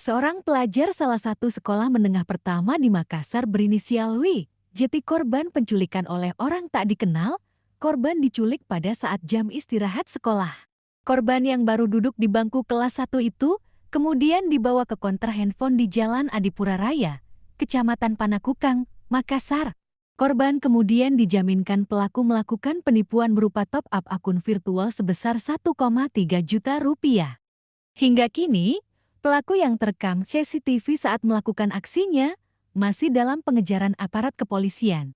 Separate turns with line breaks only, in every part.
Seorang pelajar salah satu sekolah menengah pertama di Makassar berinisial W, jadi korban penculikan oleh orang tak dikenal. Korban diculik pada saat jam istirahat sekolah. Korban yang baru duduk di bangku kelas 1 itu kemudian dibawa ke konter handphone di Jalan Adipura Raya, Kecamatan Panakukang, Makassar. Korban kemudian dijaminkan pelaku melakukan penipuan berupa top-up akun virtual sebesar 1,3 juta rupiah. Hingga kini, pelaku yang terekam CCTV saat melakukan aksinya masih dalam pengejaran aparat kepolisian.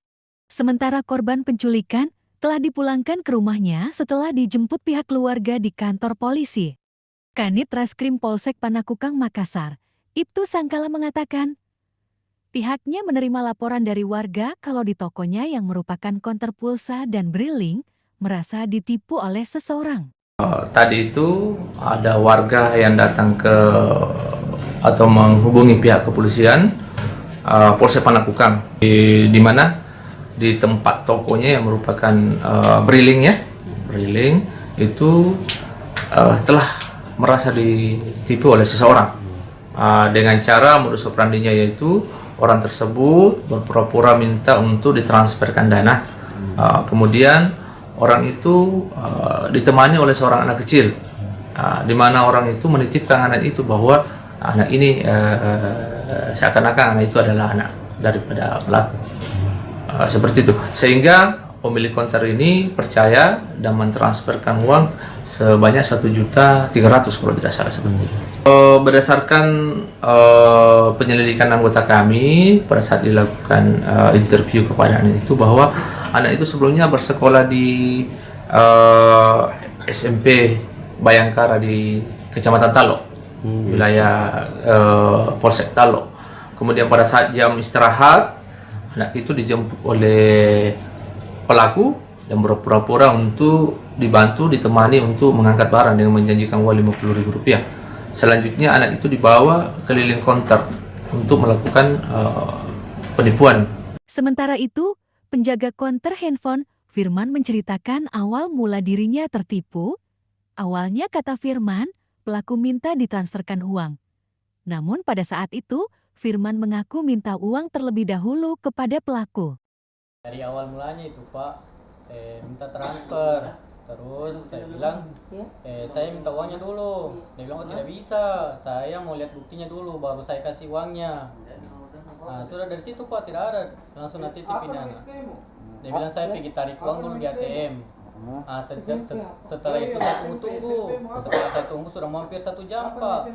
Sementara korban penculikan telah dipulangkan ke rumahnya setelah dijemput pihak keluarga di kantor polisi. Kanit Reskrim Polsek Panakukang Makassar, Ibtu Sangkala mengatakan, pihaknya menerima laporan dari warga kalau di tokonya yang merupakan konter pulsa dan briling merasa ditipu oleh seseorang.
Tadi itu ada warga yang datang ke atau menghubungi pihak kepolisian Polsek Panakukang di mana di tempat tokonya yang merupakan briling itu telah merasa ditipu oleh seseorang dengan cara modus operandinya, yaitu orang tersebut berpura-pura minta untuk ditransferkan dana. Kemudian orang itu ditemani oleh seorang anak kecil, di mana orang itu menitipkan anak itu bahwa anak ini seakan-akan anak itu adalah anak daripada pelaku. Seperti itu, sehingga pemilik konter ini percaya dan mentransferkan uang sebanyak 1.300.000 kalau tidak salah, seperti itu. Berdasarkan penyelidikan anggota kami pada saat dilakukan interview kepada anak itu, bahwa anak itu sebelumnya bersekolah di SMP Bayangkara di Kecamatan Talok, wilayah Polsek Talok. Kemudian pada saat jam istirahat, anak itu dijemput oleh pelaku dan berpura-pura untuk dibantu, ditemani untuk mengangkat barang dengan menjanjikan uang Rp50.000. Selanjutnya anak itu dibawa keliling konter untuk melakukan penipuan.
Sementara itu, penjaga konter handphone Firman menceritakan awal mula dirinya tertipu. Awalnya, kata Firman, pelaku minta ditransferkan uang. Namun pada saat itu, Firman mengaku minta uang terlebih dahulu kepada pelaku.
Dari awal mulanya itu Pak, minta transfer. Terus saya bilang, saya minta uangnya dulu. Dia bilang, oh tidak bisa, saya mau lihat buktinya dulu, baru saya kasih uangnya. Nah, sudah dari situ Pak, tidak ada, langsung nanti pidana. Dia bilang, saya pergi tarik uang dulu di ATM. Nah, setelah itu saya tunggu. Setelah saya tunggu sudah hampir 1 jam Pak.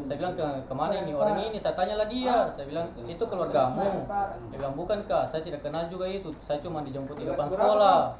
Saya bilang, kemana ini orang ini? Saya tanyalah dia. Saya bilang, itu keluargamu? Dia bilang, bukan Kak, saya tidak kenal juga itu. Saya cuma dijemput di depan sekolah.